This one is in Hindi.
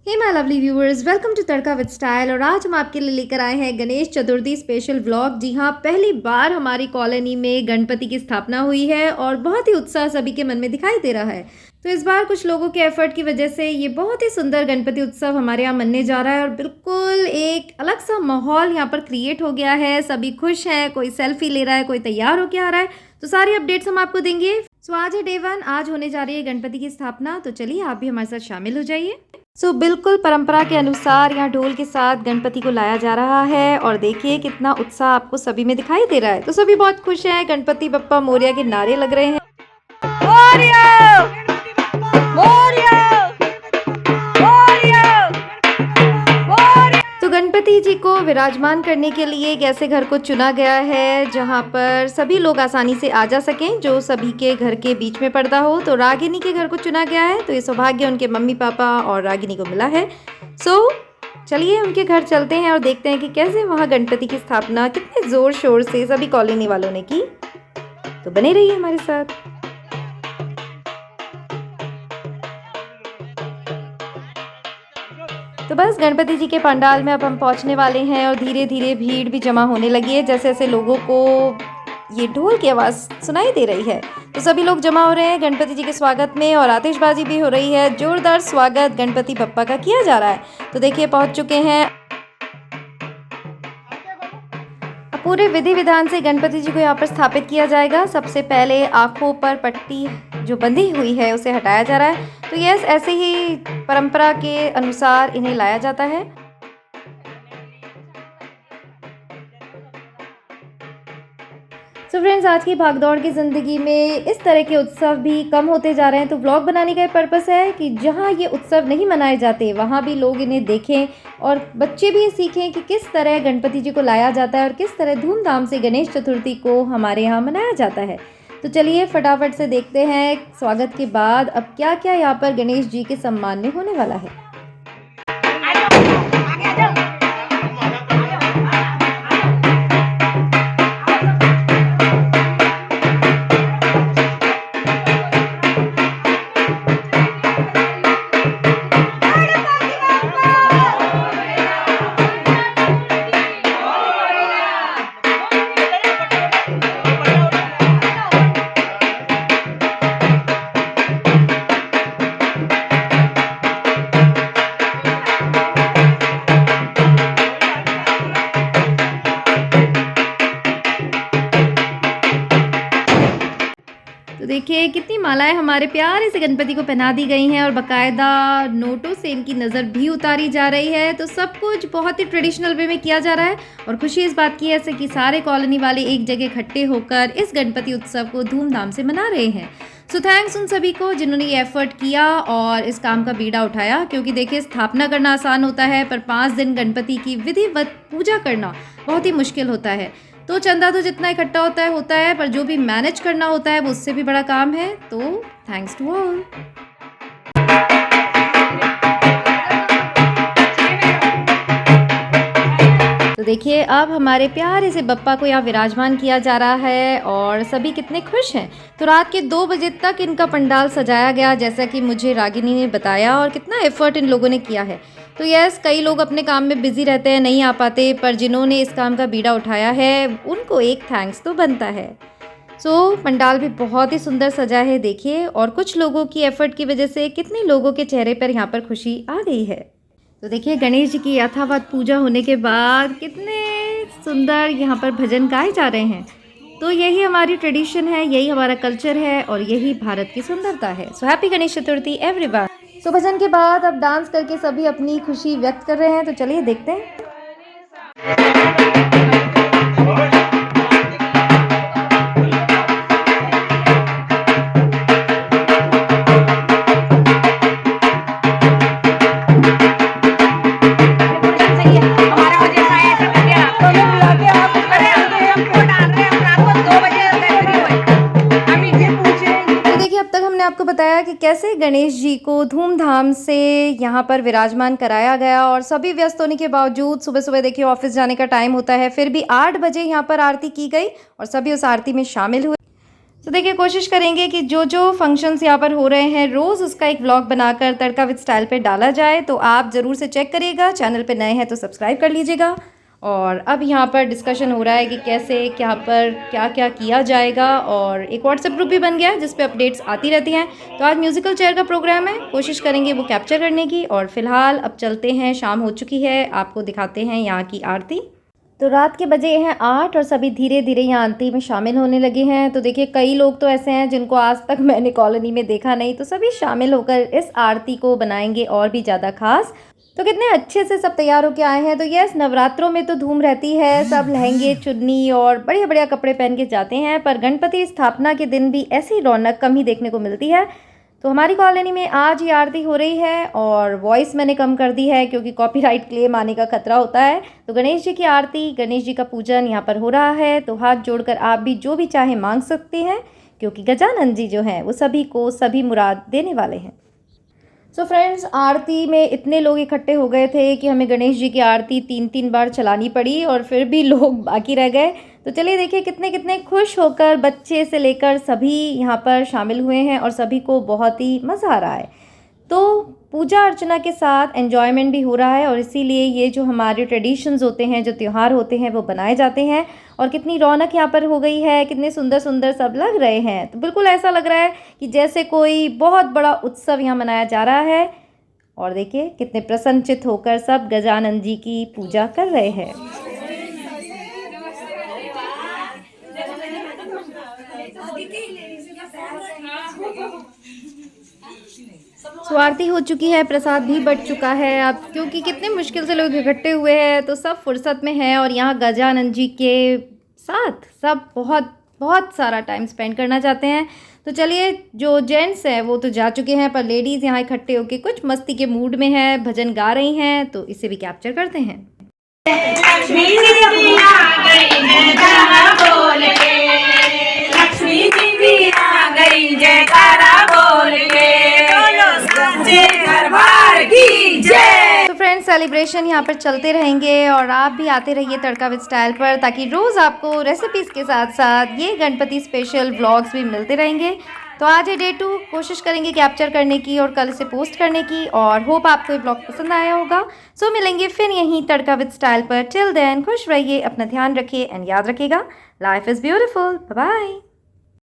Hey my lovely viewers, welcome to Tadka with style. और आज हम आपके लिए लेकर आए हैं गणेश चतुर्थी स्पेशल व्लॉग। जी हाँ, पहली बार हमारी कॉलोनी में गणपति की स्थापना हुई है और बहुत ही उत्साह सभी के मन में दिखाई दे रहा है। तो इस बार कुछ लोगों के एफर्ट की वजह से ये बहुत ही सुंदर गणपति उत्सव हमारे यहाँ मनने जा रहा है और बिल्कुल एक अलग सा माहौल यहाँ पर क्रिएट हो गया है। सभी खुश हैं, कोई सेल्फी ले रहा है, कोई तैयार होके आ रहा है। तो सारी अपडेट्स हम आपको देंगे। सो आज है डे 1, आज होने जा रही है गणपति की स्थापना। तो चलिए आप भी हमारे साथ शामिल हो जाइए। बिल्कुल परंपरा के अनुसार यहाँ ढोल के साथ गणपति को लाया जा रहा है और देखिए कितना उत्साह आपको सभी में दिखाई दे रहा है। तो सभी बहुत खुश हैं, गणपति बप्पा मोरया के नारे लग रहे हैं। मोरया! मोरया! मोरया! मोरया! तो गणपति जी को विराजमान करने के लिए एक ऐसे घर को चुना गया है जहाँ पर सभी लोग आसानी से आ जा सकें, जो सभी के घर के बीच में पर्दा हो। तो रागिनी के घर को चुना गया है, तो ये सौभाग्य उनके मम्मी पापा और रागिनी को मिला है। चलिए उनके घर चलते हैं और देखते हैं कि कैसे वहाँ गणपति की स्थापना कितने जोर शोर से सभी कॉलोनी वालों ने की। तो बने रहिए हमारे साथ। तो बस गणपति जी के पंडाल में अब हम पहुंचने वाले हैं और धीरे धीरे भीड़ भी जमा होने लगी है। जैसे जैसे लोगों को ये ढोल की आवाज़ सुनाई दे रही है, तो सभी लोग जमा हो रहे हैं गणपति जी के स्वागत में और आतिशबाजी भी हो रही है। जोरदार स्वागत गणपति बप्पा का किया जा रहा है। तो देखिए पहुंच चुके हैं। अब पूरे विधि विधान से गणपति जी को यहाँ पर स्थापित किया जाएगा। सबसे पहले आँखों पर पट्टी जो बंधी हुई है उसे हटाया जा रहा है। तो यस, ऐसे ही परंपरा के अनुसार इन्हें लाया जाता है। फ्रेंड्स, आज की भागदौड़ की ज़िंदगी में इस तरह के उत्सव भी कम होते जा रहे हैं। तो व्लॉग बनाने का पर्पस है कि जहाँ ये उत्सव नहीं मनाए जाते वहाँ भी लोग इन्हें देखें और बच्चे भी सीखें कि किस तरह गणपति जी को लाया जाता है और किस तरह धूमधाम से गणेश चतुर्थी को हमारे यहाँ मनाया जाता है। तो चलिए फटाफट से देखते हैं स्वागत के बाद अब क्या क्या यहाँ पर गणेश जी के सम्मान में होने वाला है। तो देखिए कितनी मालाएं हमारे प्यारे से गणपति को पहना दी गई हैं और बाकायदा नोटों से इनकी नज़र भी उतारी जा रही है। तो सब कुछ बहुत ही ट्रेडिशनल वे में किया जा रहा है और खुशी इस बात की है कि सारे कॉलोनी वाले एक जगह इकट्ठे होकर इस गणपति उत्सव को धूमधाम से मना रहे हैं। सो थैंक्स उन सभी को जिन्होंने ये एफर्ट किया और इस काम का बीड़ा उठाया, क्योंकि देखिए स्थापना करना आसान होता है पर 5 दिन गणपति की विधिवत पूजा करना बहुत ही मुश्किल होता है। तो चंदा तो जितना इकट्ठा होता है पर जो भी मैनेज करना होता है वो उससे भी बड़ा काम है। तो थैंक्स टू ऑल। तो देखिए अब हमारे प्यारे से बप्पा को यहाँ विराजमान किया जा रहा है और सभी कितने खुश हैं। तो रात के 2 बजे तक इनका पंडाल सजाया गया, जैसा कि मुझे रागिनी ने बताया, और कितना एफर्ट इन लोगों ने किया है। तो यस, कई लोग अपने काम में बिजी रहते हैं, नहीं आ पाते, पर जिन्होंने इस काम का बीड़ा उठाया है उनको एक थैंक्स तो बनता है। पंडाल भी बहुत ही सुंदर सजा है देखिए, और कुछ लोगों की एफर्ट की वजह से कितने लोगों के चेहरे पर यहाँ पर खुशी आ गई है। तो देखिए गणेश जी की यथावत पूजा होने के बाद कितने सुंदर यहाँ पर भजन गाए जा रहे हैं। तो यही हमारी ट्रेडिशन है, यही हमारा कल्चर है और यही भारत की सुंदरता है। So happy Ganesh Chaturthi everyone. भजन के बाद अब डांस करके सभी अपनी खुशी व्यक्त कर रहे हैं। तो चलिए देखते हैं। आपको बताया कि कैसे गणेश जी को धूमधाम से यहाँ पर विराजमान कराया गया और सभी व्यस्त होने के बावजूद सुबह सुबह देखिए ऑफिस जाने का टाइम होता है, फिर भी 8 बजे यहाँ पर आरती की गई और सभी उस आरती में शामिल हुए। तो देखिए कोशिश करेंगे कि जो जो फंक्शंस यहाँ पर हो रहे हैं रोज़ उसका एक व्लॉग बनाकर तड़का विद स्टाइल पे डाला जाए। तो आप ज़रूर से चेक करिएगा, चैनल पे नए हैं तो सब्सक्राइब कर लीजिएगा। और अब यहाँ पर डिस्कशन हो रहा है कि कैसे क्या पर क्या क्या किया जाएगा, और एक व्हाट्सएप ग्रुप भी बन गया है जिस पे अपडेट्स आती रहती हैं। तो आज म्यूज़िकल चेयर का प्रोग्राम है, कोशिश करेंगे वो कैप्चर करने की। और फिलहाल अब चलते हैं, शाम हो चुकी है, आपको दिखाते हैं यहाँ की आरती। तो रात के बजे हैं 8 और सभी धीरे धीरे यहाँ आरती में शामिल होने लगे हैं। तो देखिए कई लोग तो ऐसे हैं जिनको आज तक मैंने कॉलोनी में देखा नहीं, तो सभी शामिल होकर इस आरती को बनाएंगे और भी ज़्यादा खास। तो कितने अच्छे से सब तैयार होकर आए हैं। तो यस, नवरात्रों में तो धूम रहती है, सब लहंगे चुन्नी और बढ़िया बढ़िया कपड़े पहन के जाते हैं, पर गणपति स्थापना के दिन भी ऐसी रौनक कम ही देखने को मिलती है। तो हमारी कॉलोनी में आज ही आरती हो रही है और वॉइस मैंने कम कर दी है क्योंकि कॉपीराइट क्लेम आने का खतरा होता है। तो गणेश जी की आरती, गणेश जी का पूजन यहाँ पर हो रहा है। तो हाथ जोड़कर आप भी जो भी चाहे मांग सकते हैं, क्योंकि गजानन जी जो हैं वो सभी को सभी मुराद देने वाले हैं। सो फ्रेंड्स, आरती में इतने लोग इकट्ठे हो गए थे कि हमें गणेश जी की आरती 3-3 बार चलानी पड़ी और फिर भी लोग बाकी रह गए। तो चलिए देखिए कितने कितने खुश होकर बच्चे से लेकर सभी यहाँ पर शामिल हुए हैं और सभी को बहुत ही मज़ा आ रहा है। तो पूजा अर्चना के साथ एन्जॉयमेंट भी हो रहा है, और इसीलिए ये जो हमारे ट्रेडिशंस होते हैं, जो त्यौहार होते हैं, वो बनाए जाते हैं। और कितनी रौनक यहाँ पर हो गई है, कितने सुंदर सुंदर सब लग रहे हैं। तो बिल्कुल ऐसा लग रहा है कि जैसे कोई बहुत बड़ा उत्सव यहाँ मनाया जा रहा है। और देखिए कितने प्रसन्नचित होकर सब गजानन जी की पूजा कर रहे हैं। तो आरती हो चुकी है, प्रसाद भी बट चुका है अब, क्योंकि कितने मुश्किल से लोग इकट्ठे हुए हैं तो सब फुर्सत में हैं। और यहाँ गजानन जी के साथ सब बहुत बहुत सारा टाइम स्पेंड करना चाहते हैं। तो चलिए, जो जेंट्स हैं वो तो जा चुके हैं, पर लेडीज़ यहाँ इकट्ठे होकर कुछ मस्ती के मूड में हैं, भजन गा रही हैं। तो इसे भी कैप्चर करते हैं। लक्ष्मी जी आ गई जयकारा बोल के, लक्ष्मी जी भी आ गई जयकारा बोल के, बोलो साचे दरबार की जय। तो फ्रेंड्स, सेलिब्रेशन यहाँ पर चलते रहेंगे और आप भी आते रहिए तड़का विद स्टाइल पर, ताकि रोज़ आपको रेसिपीज़ के साथ साथ ये गणपति स्पेशल व्लॉग्स भी मिलते रहेंगे। तो आज है डे 2, कोशिश करेंगे कैप्चर करने की और कल से पोस्ट करने की, और होप आपको ये ब्लॉग पसंद आया होगा। सो मिलेंगे फिर यहीं तड़का विद स्टाइल पर। टिल देन खुश रहिए, अपना ध्यान रखिए एंड याद रखिएगा, life is beautiful. Bye bye.